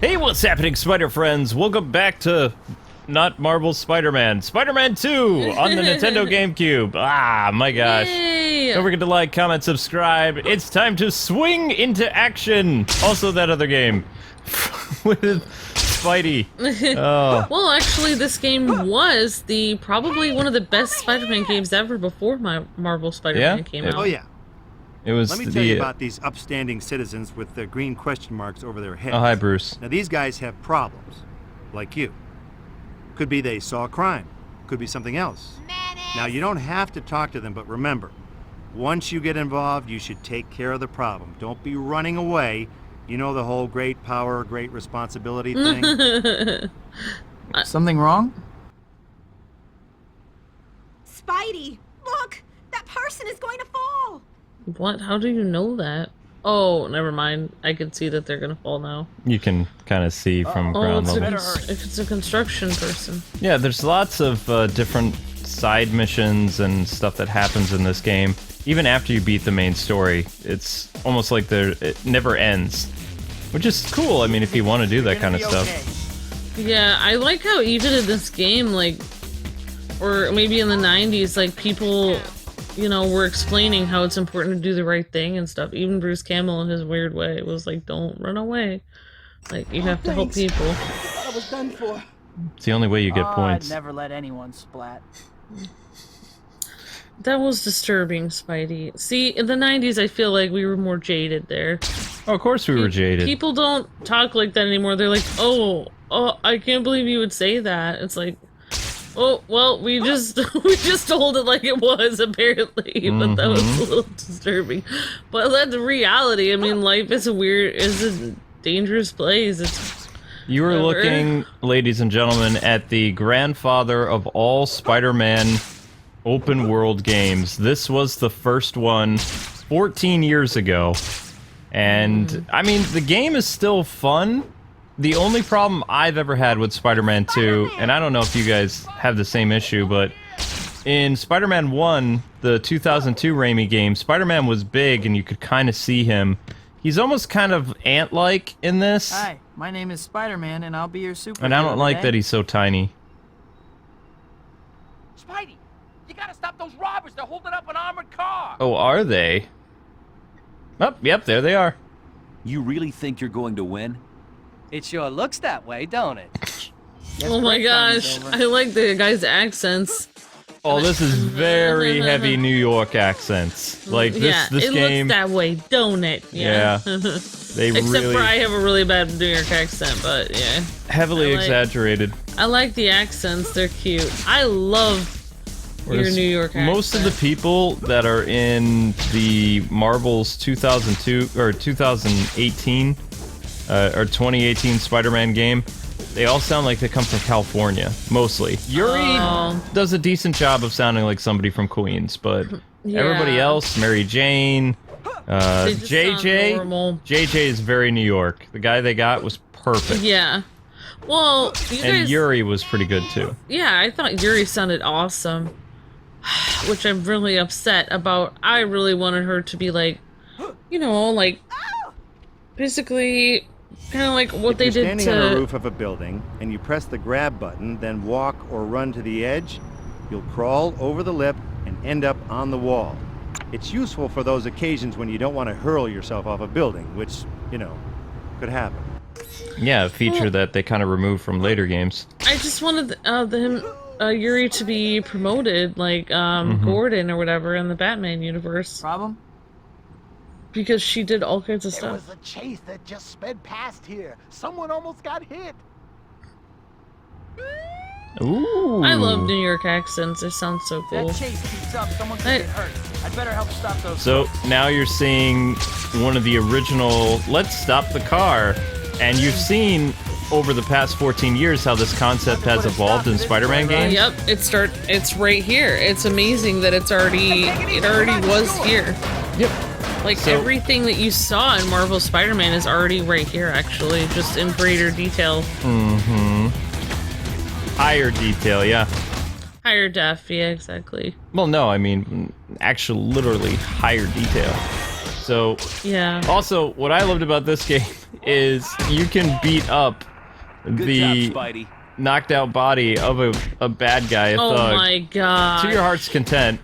Hey, what's happening, Spider friends? Welcome back to not Marvel Spider-Man, Spider-Man 2 on the Nintendo Gamecube. Ah, my gosh. Yay. Don't forget to like, comment, subscribe. It's time to swing into action. Also that other game with Spidey. Oh. Well, actually, this game was probably one of the best Spider-Man games ever before my Marvel Spider-Man came out. Oh yeah. It was Let me tell you about these upstanding citizens with the green question marks over their heads. Oh, hi, Bruce. Now these guys have problems, like you. Could be they saw a crime. Could be something else. Now you don't have to talk to them, but remember, once you get involved, you should take care of the problem. Don't be running away. You know the whole great power, great responsibility thing? Something wrong? Spidey, look! That person is going to fall! What? How do you know that? Oh, never mind. I can see that they're gonna fall now. You can kind of see from ground level. If it's a construction person. Yeah, there's lots of different side missions and stuff that happens in this game. Even after you beat the main story, it's almost like it never ends. Which is cool, I mean, if you want to do that kind of stuff. Yeah, I like how even in this game, like, or maybe in the 90s, like, people, you know, were explaining how it's important to do the right thing and stuff. Even Bruce Campbell, in his weird way, was like, don't run away. Like, you have to help people. I was done for. It's the only way you get points. I'd never let anyone splat. That was disturbing, Spidey. See, in the 90s, I feel like we were more jaded there. Oh, of course we were jaded. People don't talk like that anymore. They're like, oh, I can't believe you would say that. It's like, oh, well, we just told it like it was, apparently, but that was a little disturbing. But that's reality. I mean, life is a dangerous place. You were looking, ladies and gentlemen, at the grandfather of all Spider-Man open world games. This was the first one 14 years ago. And, I mean, the game is still fun. The only problem I've ever had with Spider-Man 2, and I don't know if you guys have the same issue, but in Spider-Man 1, the 2002 Raimi game, Spider-Man was big and you could kind of see him. He's almost kind of ant-like in this. Hi, my name is Spider-Man and I'll be your superhero. And I don't like that he's so tiny. Spidey, you gotta stop those robbers. They're holding up an armored car. Oh, are they? Oh, yep, there they are. You really think you're going to win? It sure looks that way, don't it? Oh my gosh, I like the guys' accents. Oh, this is very heavy New York accents. Like, this game... looks that way, don't it? Yeah. They Except really... for I have a really bad New York accent, but yeah. Heavily exaggerated. I like the accents, they're cute. I love your New York accent. Most of the people that are in the Marvel's 2002 or 2018 or 2018 Spider-Man game, they all sound like they come from California, mostly. Yuri does a decent job of sounding like somebody from Queens, but everybody else, Mary Jane, JJ is very New York. The guy they got was perfect. Yeah. Well, and Yuri was pretty good too. Yeah, I thought Yuri sounded awesome. Which I'm really upset about. I really wanted her to be like, you know, like, basically, kind of like what they did to... If you're standing on a roof of a building, and you press the grab button, then walk or run to the edge, you'll crawl over the lip and end up on the wall. It's useful for those occasions when you don't want to hurl yourself off a building, which, you know, could happen. Yeah, a feature that they kind of removed from later games. I just wanted Yuri to be promoted, like Gordon or whatever in the Batman universe. Problem? Because she did all kinds of stuff. There was a chase that just sped past here. Someone almost got hit. Ooh. I love New York accents. They sound so cool. That chase keeps up. Someone could get hurt. I'd better help stop those. So now you're seeing one of the original "Let's Stop the Car," and you've seen over the past 14 years how this concept has evolved in Spider-Man games. Yep, it's right here. It's amazing that it already was here. Yep. Like, everything that you saw in Marvel Spider-Man is already right here, actually, just in greater detail. Mm-hmm. Higher detail, yeah. Higher def, yeah, exactly. Well, no, I mean, actual, literally higher detail. So, Yeah. also, what I loved about this game is you can beat up Good the job, Spidey. knocked out body of a bad guy, a Oh thug, my god. to your heart's content,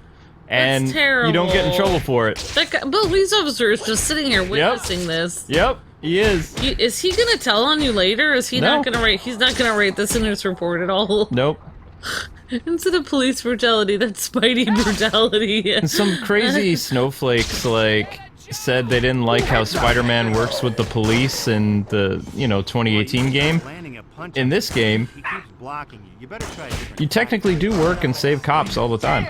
and you don't get in terrible. trouble for it. That guy, but police officer is just sitting here witnessing this. Yep, he is. Is he gonna tell on you later? Is he No. not gonna write? He's not gonna write this in his report at all. Nope. Instead of police brutality, that's Spidey brutality. And some crazy snowflakes, like, said they didn't like how Spider-Man works with the police in the, 2018 game. In this game, He keeps blocking you. You better try a different you technically do work and save cops all the time.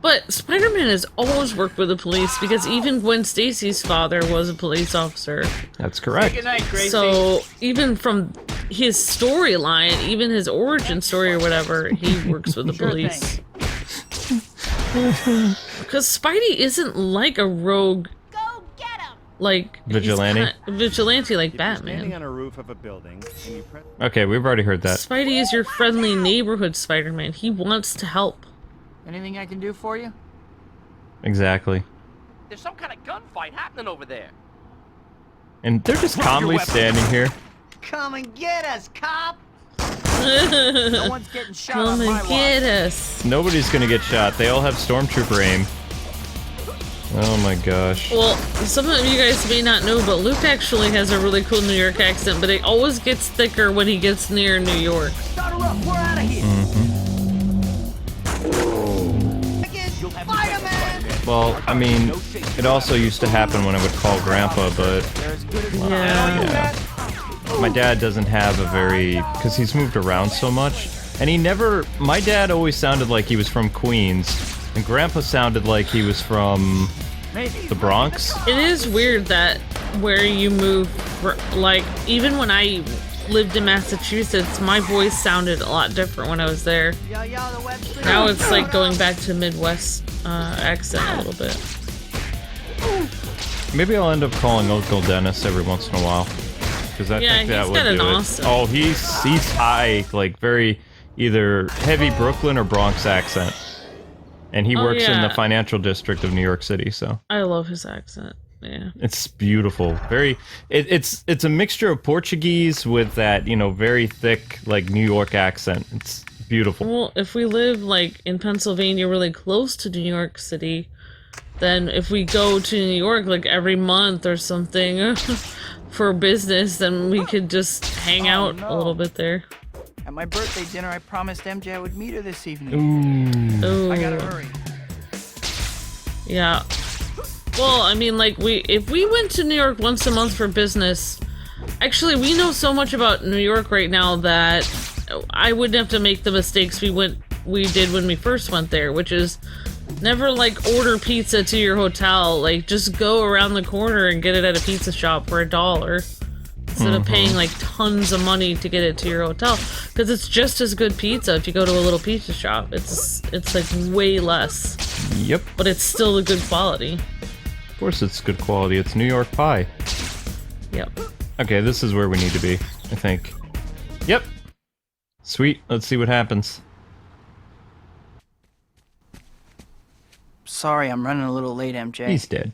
But Spider-Man has always worked with the police because even Gwen Stacy's father was a police officer. That's correct. Good night, Gracie. So even from his storyline, even his origin story or whatever, he works with the Sure police. Because Spidey isn't like a rogue, Go get him! like Vigilante? vigilante like If you're standing Batman. on a roof of a building and you press Okay, we've already heard that. Spidey is your friendly neighborhood Spider-Man. He wants to help. Anything I can do for you? Exactly. There's some kind of gunfight happening over there. And they're just calmly standing here. Come and get us, cop! No one's getting shot Come on my and watch. get us. Nobody's gonna get shot. They all have stormtrooper aim. Oh my gosh. Well, some of you guys may not know, but Luke actually has a really cool New York accent, but it always gets thicker when he gets near New York. Start her up, we're out of here! Spider-Man! Well, I mean, it also used to happen when I would call Grandpa, but They're as good as Yeah. my dad doesn't have a very... because he's moved around so much. And he never... my dad always sounded like he was from Queens, and Grandpa sounded like he was from the Bronx. It is weird that where you move, like, even when I lived in Massachusetts, my voice sounded a lot different when I was there. Now it's like going back to Midwest accent a little bit. Maybe I'll end up calling Uncle Dennis every once in a while. Because I Yeah, think that he's would got an do it. awesome- Oh, he's high, like very either heavy Brooklyn or Bronx accent. And he Oh, works in the yeah. financial district of New York City, so I love his accent. Yeah. it's beautiful. Very it's a mixture of Portuguese with that, very thick like New York accent. It's beautiful. Well, if we live like in Pennsylvania, really close to New York City, then if we go to New York like every month or something for business, then we could just hang out a little bit there. At my birthday dinner, I promised MJ I would meet her this evening. Ooh. I gotta hurry. Yeah. Well, I mean, like, if we went to New York once a month for business, actually, we know so much about New York right now that I wouldn't have to make the mistakes we did when we first went there, which is never, like, order pizza to your hotel. Like, just go around the corner and get it at a pizza shop for $1. Instead of paying, like, tons of money to get it to your hotel. Because it's just as good pizza if you go to a little pizza shop. It's like, way less. Yep. But it's still a good quality. Of course it's good quality. It's New York pie. Yep. Okay, this is where we need to be, I think. Yep. Sweet. Let's see what happens. Sorry, I'm running a little late, MJ. He's dead.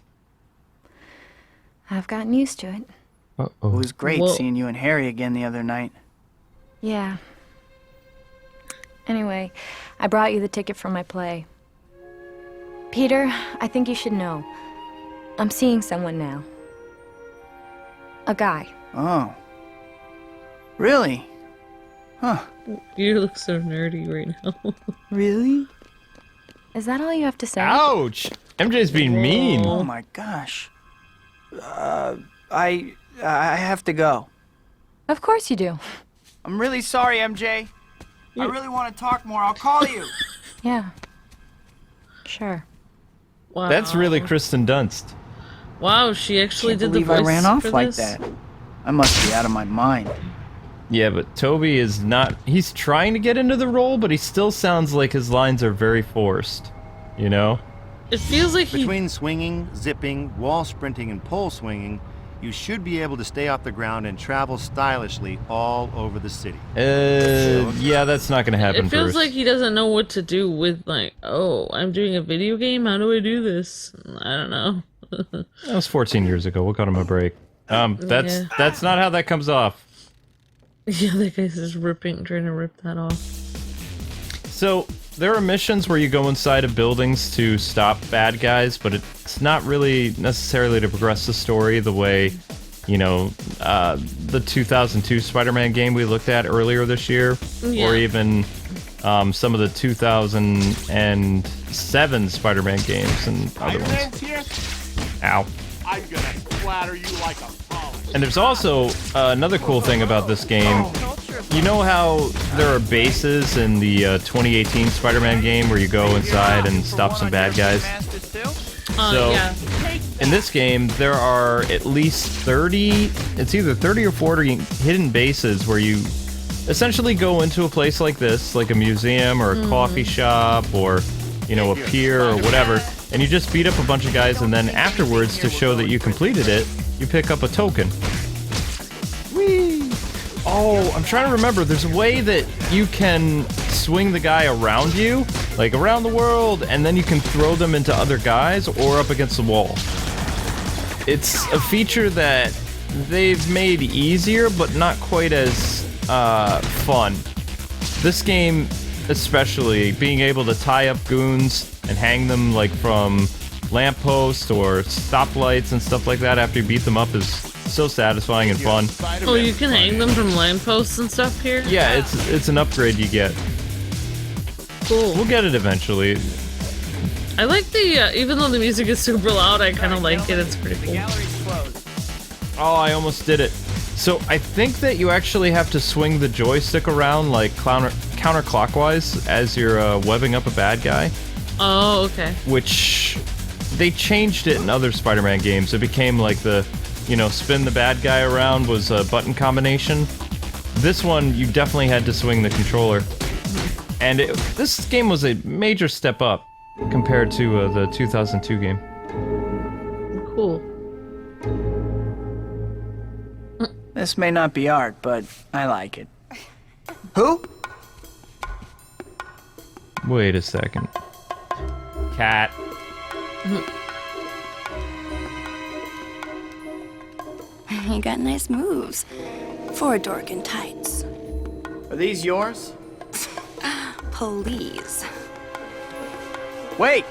I've gotten used to it. It Uh-oh. was great Whoa. seeing you and Harry again the other night. Yeah. Anyway, I brought you the ticket for my play. Peter, I think you should know. I'm seeing someone now. A guy. Oh. Really? Huh. You look so nerdy right now. Really? Is that all you have to say? Ouch! MJ's being mean. Oh my gosh. I have to go. Of course you do. I'm really sorry, MJ. I really want to talk more. I'll call you. Yeah. Sure. Wow. That's really Kristen Dunst. Wow, she actually Can't did the believe voice I ran off for like this? that. I must be out of my mind. Yeah, but Toby is not... he's trying to get into the role, but he still sounds like his lines are very forced. You know? It feels like he... Between swinging, zipping, wall sprinting, and pole swinging, you should be able to stay off the ground and travel stylishly all over the city. Yeah, that's not gonna happen, It feels Bruce. like he doesn't know what to do with, like, oh, I'm doing a video game? How do I do this? I don't know. That was 14 years ago. We'll cut him a break. That's not how that comes off. Yeah, that guy's just trying to rip that off. So, there are missions where you go inside of buildings to stop bad guys, but it's not really necessarily to progress the story the way, you know, the 2002 Spider-Man game we looked at earlier this year, or even some of the 2007 Spider-Man games and other ones. Ow. I'm gonna splatter you like a poly. And there's also another cool thing about this game. You know how there are bases in the 2018 Spider-Man game where you go inside and stop some bad guys? So, yeah. in this game, there are at least 30, it's either 30 or 40 hidden bases where you essentially go into a place like this, like a museum or a coffee shop or, you know, a pier or whatever, and you just beat up a bunch of guys, and then afterwards, to show that you completed it, you pick up a token. Whee! Oh, I'm trying to remember. There's a way that you can swing the guy around you, like around the world, and then you can throw them into other guys or up against the wall. It's a feature that they've made easier, but not quite as fun. This game, especially, being able to tie up goons and hang them like from lampposts or stoplights and stuff like that after you beat them up is so satisfying and fun. Oh, you can hang them from lampposts and stuff here? Yeah, it's an upgrade you get. Cool. We'll get it eventually. I like the, even though the music is super loud, I kind of like it. It's pretty cool. Oh, I almost did it. So I think that you actually have to swing the joystick around like counterclockwise as you're webbing up a bad guy. Oh, okay. Which they changed it in other Spider-Man games. It became like the, you know, spin the bad guy around was a button combination. This one, you definitely had to swing the controller. And this game was a major step up compared to the 2002 game. Cool. This may not be art, but I like it. Who? Wait a second. Cat. You got nice moves for a dork in tights. Are these yours? Please. Wait!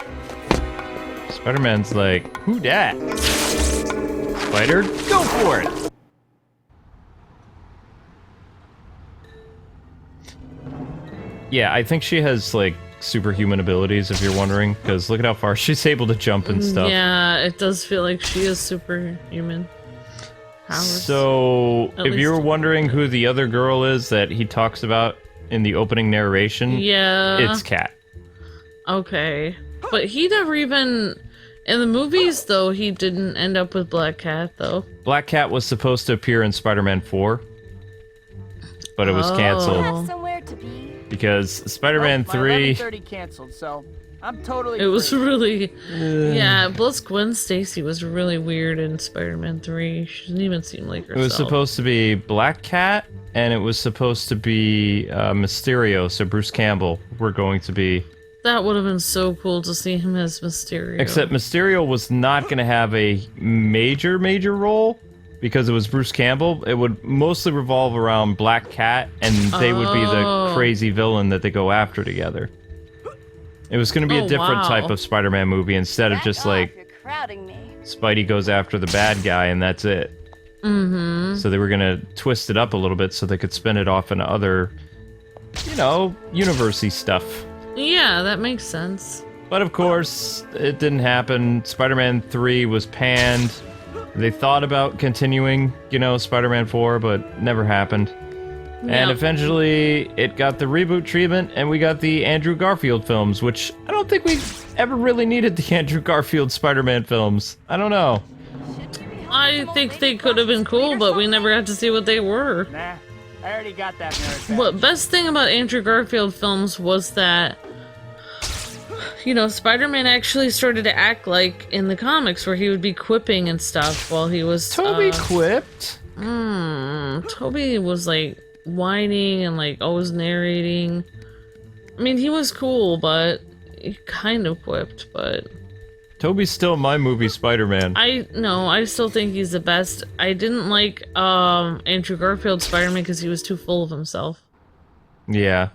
Spider-Man's like, who dat? Spider, go for it! Yeah, I think she has, like, superhuman abilities, if you're wondering, because look at how far she's able to jump and stuff. Yeah, it does feel like she is superhuman powers. So, if you were wondering who the other girl is that he talks about in the opening narration, it's Cat. Okay. But he never even... In the movies, though, he didn't end up with Black Cat, though. Black Cat was supposed to appear in Spider-Man 4, but it was canceled. Somewhere to be. Because Spider-Man 3... 11:30 canceled, so I'm totally It was free. really... Yeah, plus Gwen Stacy was really weird in Spider-Man 3. She didn't even seem like herself. It was supposed to be Black Cat, and it was supposed to be Mysterio, so Bruce Campbell were going to be... That would have been so cool to see him as Mysterio. Except Mysterio was not going to have a major role, because it was Bruce Campbell. It would mostly revolve around Black Cat, and they would be the crazy villain that they go after together. It was going to be a different type of Spider-Man movie, instead of just like, You're crowding me. Spidey goes after the bad guy, and that's it. Mm-hmm. So they were going to twist it up a little bit so they could spin it off into other, you know, universe-y stuff. Yeah, that makes sense. But of course, it didn't happen. Spider-Man 3 was panned. They thought about continuing, you know, Spider-Man 4, but never happened. And eventually, it got the reboot treatment, and we got the Andrew Garfield films, which I don't think we ever really needed the Andrew Garfield Spider-Man films. I don't know. I think they could have been cool, but we never got to see what they were. Nah, I already got that merit. What best thing about Andrew Garfield films was that, you know, Spider-Man actually started to act like in the comics, where he would be quipping and stuff while he was... Toby quipped? Toby was, like, whining and, like, always narrating. I mean, he was cool, but he kind of quipped, but... Toby's still my movie Spider-Man. I still think he's the best. I didn't like Andrew Garfield's Spider-Man because he was too full of himself. Yeah.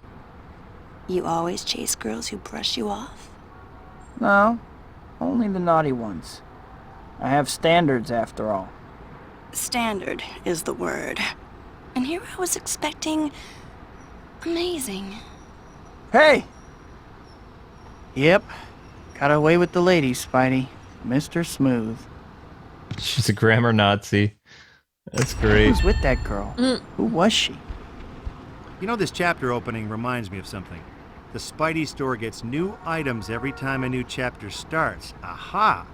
You always chase girls who brush you off? No, only the naughty ones. I have standards after all. Standard is the word. And here I was expecting amazing. Hey! Yep. Got away with the ladies, Spidey. Mr. Smooth. She's a grammar Nazi. That's great. Who's with that girl? Who was she? You know, this chapter opening reminds me of something. The Spidey store gets new items every time a new chapter starts. Aha!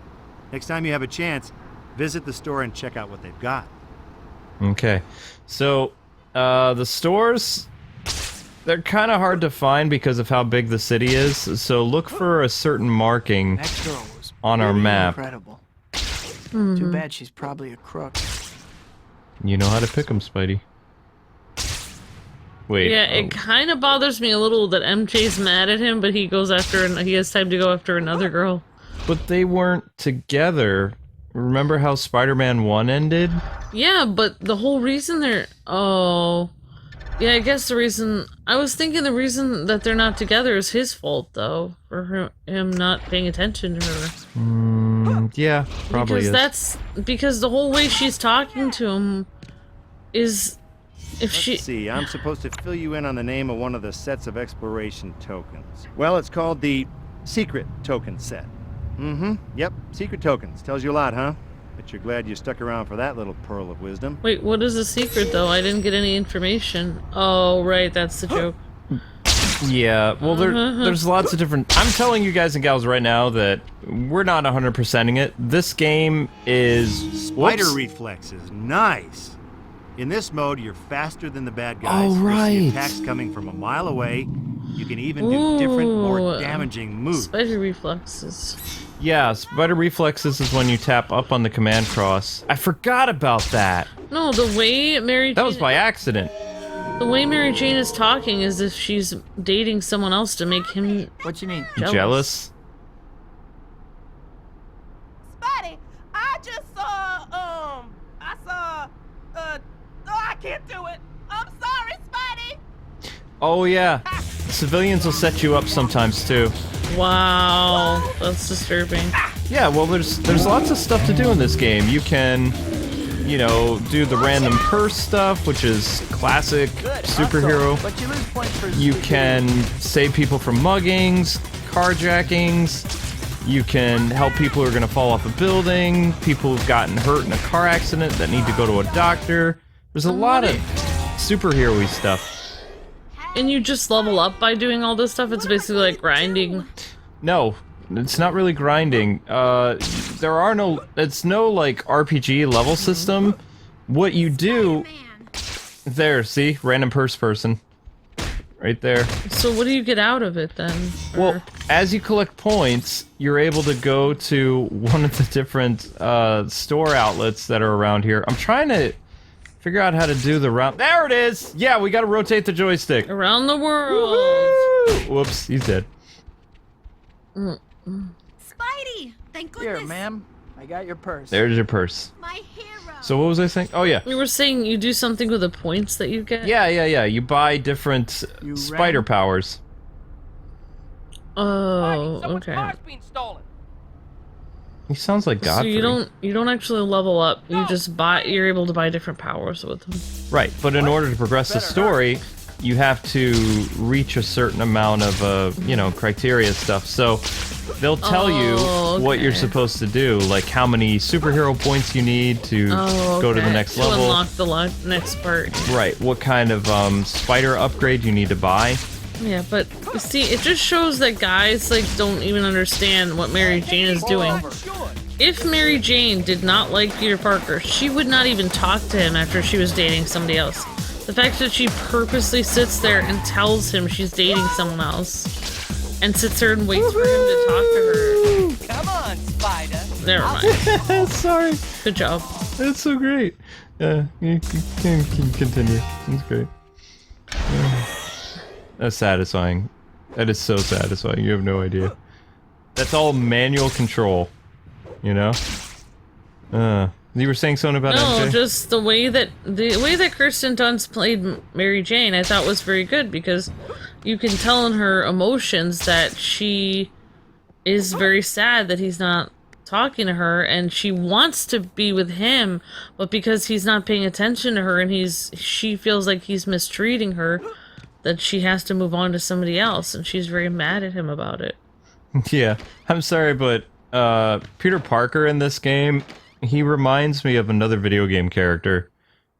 Next time you have a chance, visit the store and check out what they've got. Okay. So, the stores, they're kind of hard to find because of how big the city is, so look for a certain marking That girl was on our really map. incredible. Too bad she's probably a crook. You know how to pick them, Spidey. Wait. Yeah, oh. it kind of bothers me a little that MJ's mad at him, but he goes after he has time to go after another girl. But they weren't together. Remember how Spider-Man 1 ended? Yeah, but the whole reason they're... Oh... Yeah, I guess the reason... I was thinking the reason that they're not together is his fault, though. For him not paying attention to her. Yeah, probably Because the whole way she's talking to him is... Let's see, I'm supposed to fill you in on the name of one of the sets of exploration tokens. Well, it's called the Secret Token Set. Yep, Secret Tokens. Tells you a lot, huh? Bet you're glad you stuck around for that little pearl of wisdom. Wait, what is the secret, though? I didn't get any information. Oh, right, that's the joke. Yeah, well, there's lots of different... I'm telling you guys and gals right now that we're not 100%ing it. This game is... Spider Whoops. reflexes. Nice! In this mode, you're faster than the bad guys. Oh, You'll see right. attacks coming from a mile away. You can even do different, more damaging moves. Spider reflexes. Yeah, spider reflexes is when you tap up on the command cross. I forgot about that. No, the way Mary Jane... That was by accident. The way Mary Jane is talking is if she's dating someone else to make him... What you need? Jealous? Spidey, I just saw, I can't do it. I'm sorry, Spidey. Oh yeah. Civilians will set you up sometimes too. Wow, that's disturbing. Yeah, well there's lots of stuff to do in this game. You can, you know, do the random purse stuff, which is classic superhero. But you lose points for You can save people from muggings, carjackings. You can help people who are going to fall off a building, people who've gotten hurt in a car accident that need to go to a doctor. There's a lot of superhero-y stuff. And you just level up by doing all this stuff? It's basically like grinding. No, it's not really grinding. There are no... It's no, like, RPG level system. What you do... There, see? Random purse person. Right there. So what do you get out of it, then? Well, as you collect points, you're able to go to one of the different store outlets that are around here. I'm trying to figure out how to do the round... There it is! Yeah, we gotta rotate the joystick. Around the world! Woo-hoo! Whoops, he's dead. Spidey! Thank goodness! Here, ma'am. I got your purse. There's your purse. My hero! So what was I saying? Oh, yeah. You were saying you do something with the points that you get? Yeah. You buy different spider powers. Oh, Someone's okay. car's being stolen. He sounds like Godfrey. So you don't actually level up. You just buy. You're able to buy different powers with them. Right, but in order to progress the story, you have to reach a certain amount of, you know, criteria stuff. So they'll tell you what you're supposed to do, like how many superhero points you need to go to the next level. To unlock the next part. Right, what kind of spider upgrade you need to buy. Yeah, but see, it just shows that guys like don't even understand what Mary Jane is doing. If Mary Jane did not like Peter Parker, she would not even talk to him after she was dating somebody else. The fact that she purposely sits there and tells him she's dating someone else, and sits there and waits for him to talk to her. Come on, Spider. Never mind. Sorry. Good job. That's so great. You can continue. That's great. That's satisfying. That is so satisfying. You have no idea. That's all manual control. You know? You were saying something about No, MJ? just the way that Kirsten Dunst played Mary Jane, I thought was very good because you can tell in her emotions that she is very sad that he's not talking to her, and she wants to be with him, but because he's not paying attention to her and she feels like he's mistreating her, that she has to move on to somebody else, and she's very mad at him about it. Yeah, I'm sorry, but Peter Parker in this game, he reminds me of another video game character,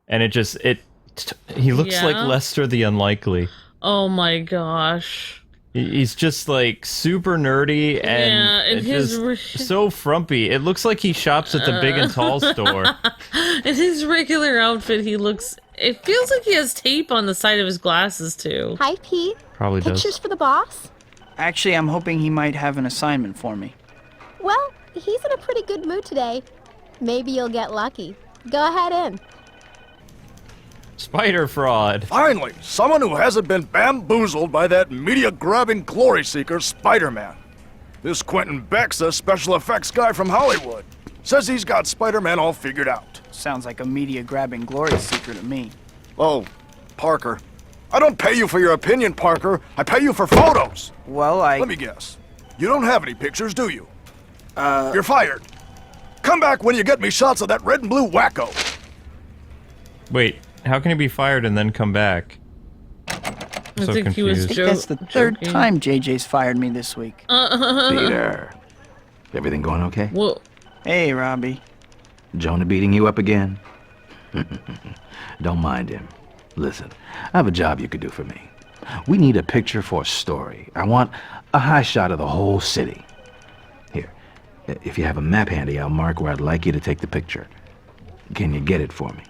and he looks like Lester the Unlikely. Oh my gosh. He's just like super nerdy and just so frumpy. It looks like he shops at the Big and Tall store. In his regular outfit, it feels like he has tape on the side of his glasses too. Hi, Pete. Probably does. Pictures for the boss? Actually, I'm hoping he might have an assignment for me. Well, he's in a pretty good mood today. Maybe you'll get lucky. Go ahead in. Spider fraud. Finally, someone who hasn't been bamboozled by that media-grabbing glory seeker, Spiderman. This Quentin Beck's a special effects guy from Hollywood. Says he's got Spider-Man all figured out. Sounds like a media-grabbing glory seeker to me. Oh, Parker. I don't pay you for your opinion, Parker. I pay you for photos. Well, Let me guess. You don't have any pictures, do you? You're fired. Come back when you get me shots of that red and blue wacko. Wait, how can he be fired and then come back? I think he was that's the third time JJ's fired me this week. Peter, everything going okay? Whoa. Hey, Robbie. Jonah beating you up again? Don't mind him. Listen, I have a job you could do for me. We need a picture for a story. I want a high shot of the whole city. Here, if you have a map handy, I'll mark where I'd like you to take the picture. Can you get it for me?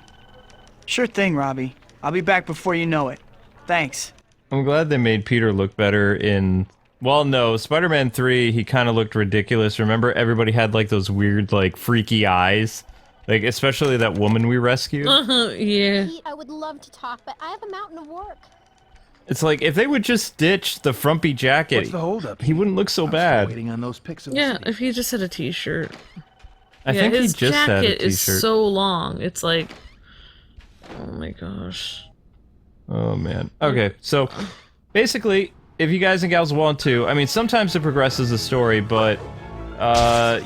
Sure thing, Robbie. I'll be back before you know it. Thanks. I'm glad they made Peter look better in... Well, no, Spider-Man 3, he kind of looked ridiculous. Remember, everybody had, like, those weird, like, freaky eyes? Like, especially that woman we rescued. Yeah. Pete, I would love to talk, but I have a mountain of work. It's like, if they would just ditch the frumpy jacket, What's the holdup? he wouldn't look so bad. Waiting on those pics of the Yeah, city. if he just had a t-shirt. I think he his just had a jacket is t-shirt. so long. It's like... Oh my gosh. Oh, man. Okay, so, basically, if you guys and gals want to, I mean, sometimes it progresses the story, but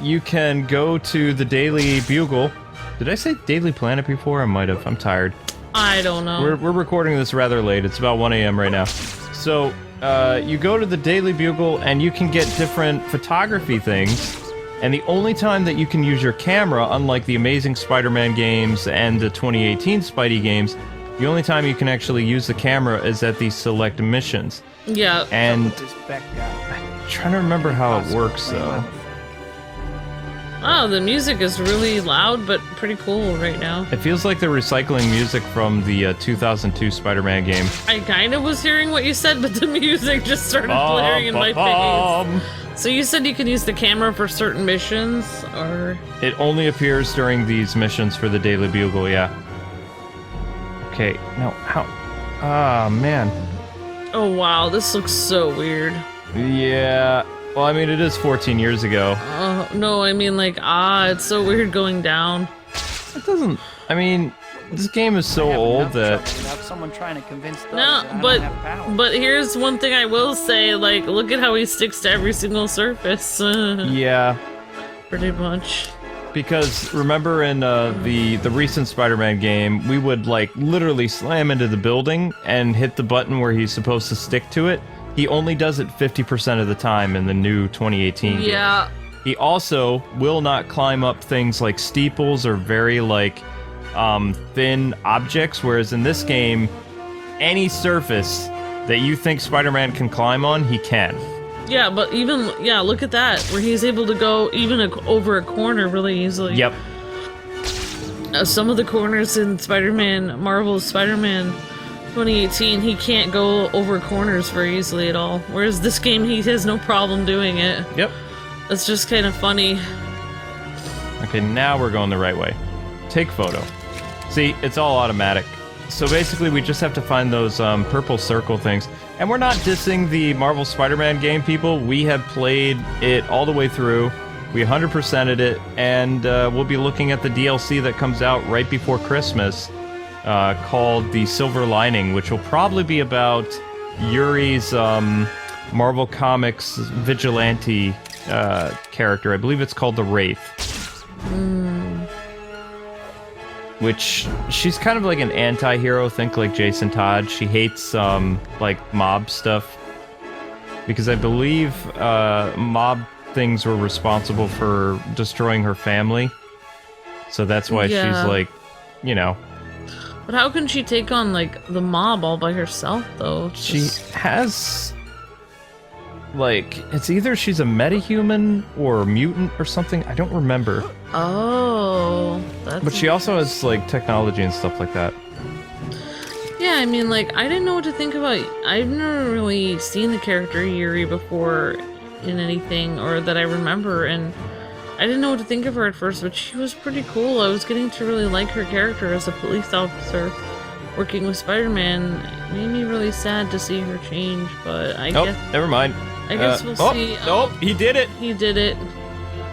you can go to the Daily Bugle. Did I say Daily Planet before? I might have. I'm tired. I don't know. We're recording this rather late. It's about 1 a.m. right now. So, you go to the Daily Bugle, and you can get different photography things. And the only time that you can use your camera, unlike the Amazing Spider-Man games and the 2018 Spidey games, the only time you can actually use the camera is at these select missions. Yeah. And This Beck guy. I'm trying to remember how it works, though. Oh, the music is really loud, but pretty cool right now. It feels like they're recycling music from the 2002 Spider-Man game. I kind of was hearing what you said, but the music just started blaring in my face. So you said you can use the camera for certain missions, or...? It only appears during these missions for the Daily Bugle, yeah. Okay, now, how... Ah, man. Oh wow, this looks so weird. Yeah, well, I mean, it is 14 years ago. No, I mean, like, it's so weird going down. It doesn't... I mean, this game is so old that... Without someone trying to convince them No, that I don't have power. but here's one thing I will say, like, look at how he sticks to every single surface. Yeah. Pretty much. Because remember in the recent Spider-Man game, we would like literally slam into the building and hit the button where he's supposed to stick to it. He only does it 50% of the time in the new 2018 game. Yeah. He also will not climb up things like steeples or very like thin objects, whereas in this game, any surface that you think Spider-Man can climb on, he can. Yeah, but even, look at that, where he's able to go even over a corner really easily. Yep. Some of the corners in Marvel's Spider-Man 2018, he can't go over corners very easily at all. Whereas this game, he has no problem doing it. Yep. It's just kind of funny. Okay, now we're going the right way. Take photo. See, it's all automatic. So basically, we just have to find those purple circle things. And we're not dissing the Marvel Spider-Man game, people. We have played it all the way through. We 100%ed it, and we'll be looking at the DLC that comes out right before Christmas, called The Silver Lining, which will probably be about Yuri's Marvel Comics vigilante character. I believe it's called the Wraith. Which, she's kind of like an anti-hero, think like Jason Todd. She hates, like, mob stuff. Because I believe, mob things were responsible for destroying her family. So that's why she's like, you know. But how can she take on, like, the mob all by herself, though? She has... like, it's either she's a metahuman or a mutant or something. I don't remember. Oh, that's... But she also has, like, technology and stuff like that. Yeah, I mean, like, I didn't know what to think about... I've never really seen the character Yuri before in anything, or that I remember, and I didn't know what to think of her at first, but she was pretty cool. I was getting to really like her character as a police officer working with Spider-Man. It made me really sad to see her change, but I guess... never mind. I guess we'll see. Nope, he did it! He did it.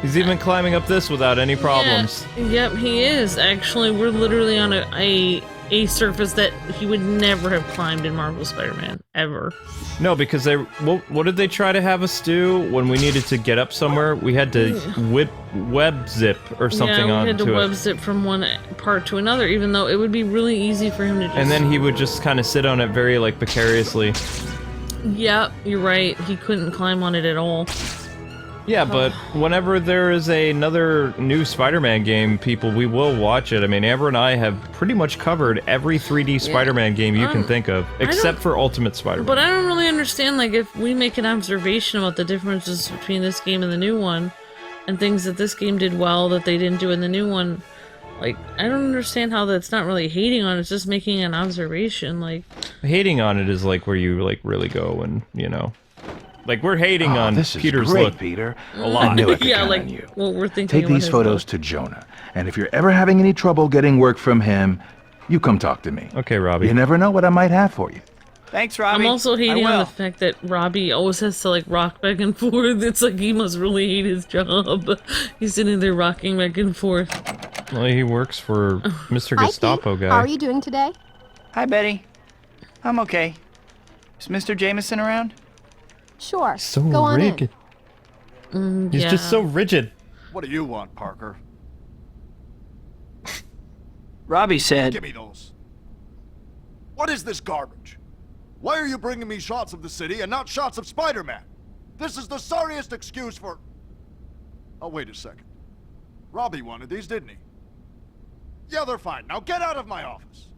He's even climbing up this without any problems. Yeah, yep, he is. Actually, we're literally on a surface that he would never have climbed in Marvel Spider-Man, ever. No, because they... what did they try to have us do when we needed to get up somewhere? We had to web zip or something on to it. Yeah, we had to web zip from one part to another, even though it would be really easy for him to just... And then he would just kind of sit on it very, like, precariously. Yeah, you're right. He couldn't climb on it at all. Yeah, but whenever there is another new Spider-Man game, people, we will watch it. I mean, Amber and I have pretty much covered every 3D Spider-Man game you can think of, except for Ultimate Spider-Man. But I don't really understand, like, if we make an observation about the differences between this game and the new one, and things that this game did well that they didn't do in the new one, like, I don't understand how that's not really hating on it, it's just making an observation, like... Hating on it is, like, where you, like, really go and, you know... Like, we're hating on this is Peter's great, look Peter. a lot. I knew I could yeah, count like, on you. well, we're thinking Take about these his photos look. to Jonah, and if you're ever having any trouble getting work from him, you come talk to me. Okay, Robbie. You never know what I might have for you. Thanks, Robbie. I'm also hating on the fact that Robbie always has to, like, rock back and forth. It's like he must really hate his job. He's sitting there rocking back and forth. Well, he works for Mr. Gestapo guy. How are you doing today? Hi, Betty. I'm okay. Is Mr. Jameson around? Sure. So Go on rigid. He's just so rigid. What do you want, Parker? Robbie said... Give me those. What is this garbage? Why are you bringing me shots of the city and not shots of Spider-Man? This is the sorriest excuse for... Oh, wait a second. Robbie wanted these, didn't he? Yeah, they're fine. Now get out of my office.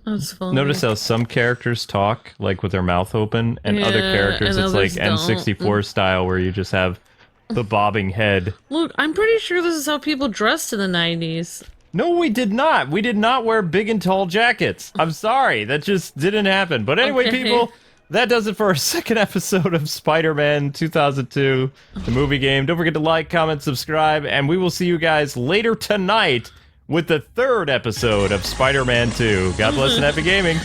That's funny. Notice how some characters talk, like, with their mouth open, and other characters, and it's like others N64 style, where you just have the bobbing head. Look, I'm pretty sure this is how people dressed in the 90s. No, we did not. We did not wear big and tall jackets. I'm sorry. That just didn't happen. But anyway, Okay. people, that does it for our second episode of Spider-Man 2002, the movie game. Don't forget to like, comment, subscribe, and we will see you guys later tonight with the third episode of Spider-Man 2. God bless and happy gaming.